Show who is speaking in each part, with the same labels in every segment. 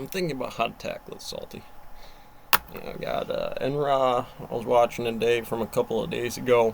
Speaker 1: I'm thinking about how to tackle it, Salty. I got NRA. I was watching today from a couple of days ago.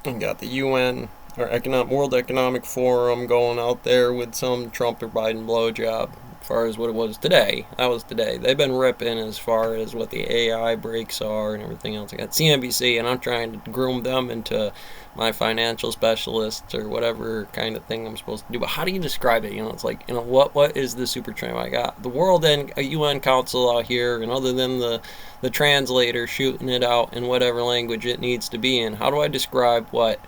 Speaker 1: I got the UN or World Economic Forum going out there with some Trump or Biden blowjob. As far as what it was today, that was today. They've been ripping as far as what the AI breaks are and everything else. I got CNBC, and I'm trying to groom them into my financial specialist or whatever kind of thing I'm supposed to do. But how do you describe it? It's like, what is the super trend? I got the World and UN Council out here, and other than the translator shooting it out in whatever language it needs to be in, how do I describe what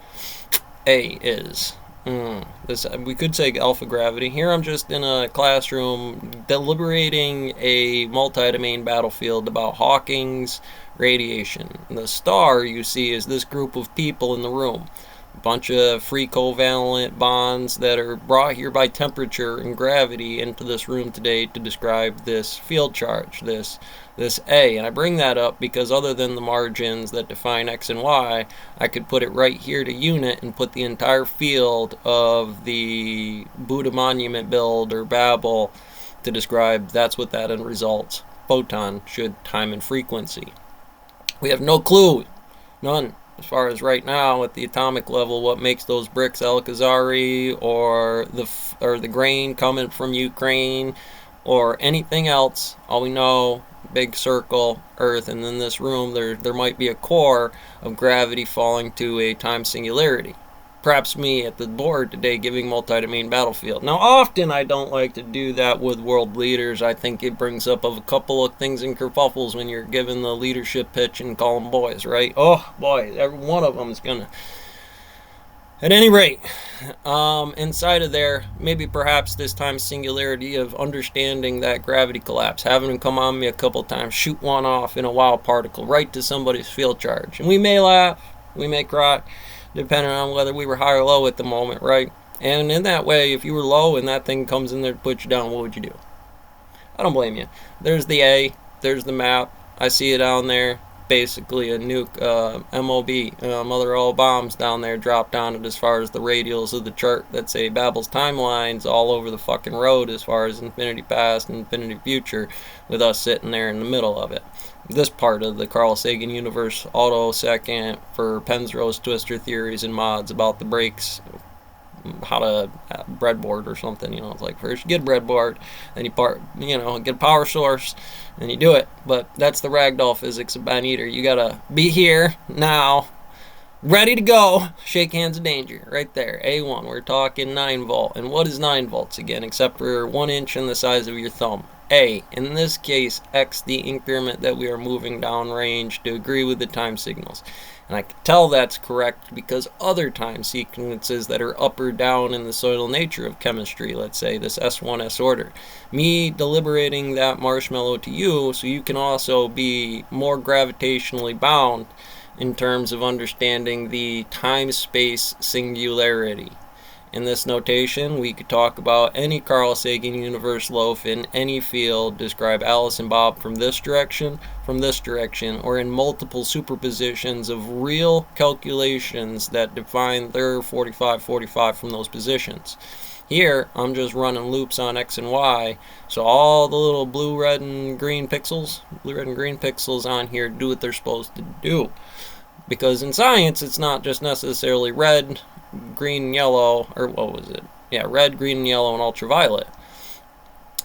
Speaker 1: A is? This we could say alpha gravity. Here I'm just in a classroom deliberating a multi-domain battlefield about Hawking's radiation. The star you see is this group of people in the room. A bunch of free covalent bonds that are brought here by temperature and gravity into this room today to describe this field charge, this A. And I bring that up because other than the margins that define X and Y, I could put it right here to unit and put the entire field of the Buddha monument build or Babel to describe that's what that end results. Photon should time and frequency. We have no clue, none, as far as right now at the atomic level, what makes those bricks Al-Khazari or the grain coming from Ukraine or anything else. All we know, big circle, Earth, and in this room there might be a core of gravity falling to a time singularity. Perhaps me at the board today giving multi-domain battlefield. Now, often I don't like to do that with world leaders. I think it brings up a couple of things in kerfuffles when you're giving the leadership pitch and call them boys, right? Oh, boy, every one of them is going to... At any rate, inside of there, maybe perhaps this time singularity of understanding that gravity collapse, having them come on me a couple times, shoot one off in a wild particle right to somebody's field charge. And we may laugh, we may cry, depending on whether we were high or low at the moment, right? And in that way, if you were low and that thing comes in there to put you down, what would you do? I don't blame you. There's the A, there's the map. I see it down there. Basically a nuke, MOB, mother of all bombs down there, dropped on it as far as the radials of the chart that say Babel's timelines all over the fucking road as far as infinity past and infinity future, with us sitting there in the middle of it. This part of the Carl Sagan universe auto second for Penrose twister theories and mods about the breaks, how to breadboard or something. It's like first you get a breadboard, then you get a power source, and you do it. But that's the ragdoll physics of Ben Eater. You gotta be here now, ready to go. Shake hands of danger right there. A1, we're talking 9 volt. And what is 9 volts again, except for 1 inch in the size of your thumb? A, in this case, X, the increment that we are moving downrange to agree with the time signals. And I can tell that's correct because other time sequences that are up or down in the soil nature of chemistry, let's say this S1S order, me deliberating that marshmallow to you so you can also be more gravitationally bound in terms of understanding the time-space singularity. In this notation, we could talk about any Carl Sagan universe loaf in any field, describe Alice and Bob from this direction, or in multiple superpositions of real calculations that define their 45-45 from those positions. Here, I'm just running loops on X and Y, so all the little blue, red, and green pixels on here do what they're supposed to do. Because in science, it's not just necessarily red, green, yellow, or what was it? Yeah, red, green, and yellow, and ultraviolet.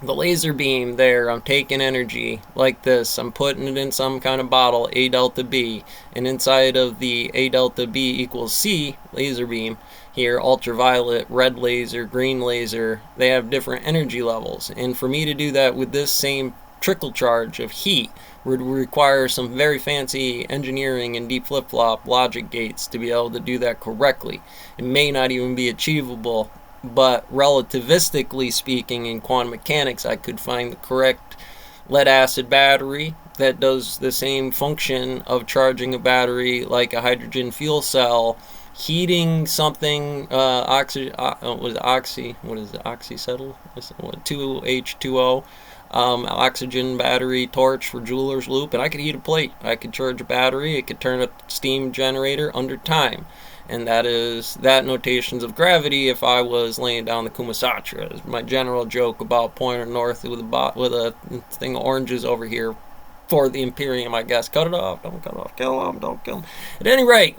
Speaker 1: The laser beam there, I'm taking energy like this, I'm putting it in some kind of bottle, A delta B, and inside of the A delta B equals C, laser beam, here, ultraviolet, red laser, green laser, they have different energy levels. And for me to do that with this same trickle charge of heat would require some very fancy engineering and deep flip-flop logic gates to be able to do that correctly. It may not even be achievable, but relativistically speaking in quantum mechanics, I could find the correct lead-acid battery that does the same function of charging a battery like a hydrogen fuel cell, heating something, oxyacetylene, 2H2O, oxygen battery torch for jeweler's loop, and I could heat a plate. I could charge a battery. It could turn a steam generator under time. and that notations of gravity if I was laying down the Kumasatra. Is my general joke about pointing north with a thing of oranges over here for the Imperium, I guess. Cut it off, don't cut it off, kill him, don't kill him. At any rate,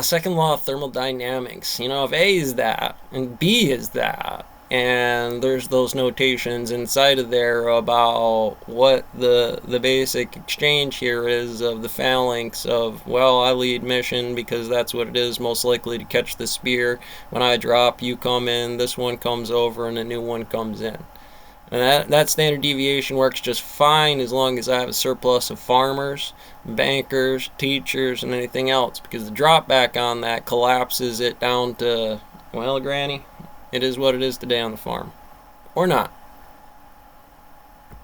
Speaker 1: second law of thermodynamics. If A is that, and B is that, and there's those notations inside of there about what the basic exchange here is of the phalanx of, well, I lead mission because that's what it is, most likely to catch the spear. When I drop, you come in, this one comes over, and a new one comes in. And that standard deviation works just fine as long as I have a surplus of farmers, bankers, teachers, and anything else, because the drop back on that collapses it down to, well, Granny, it is what it is today on the farm. Or not.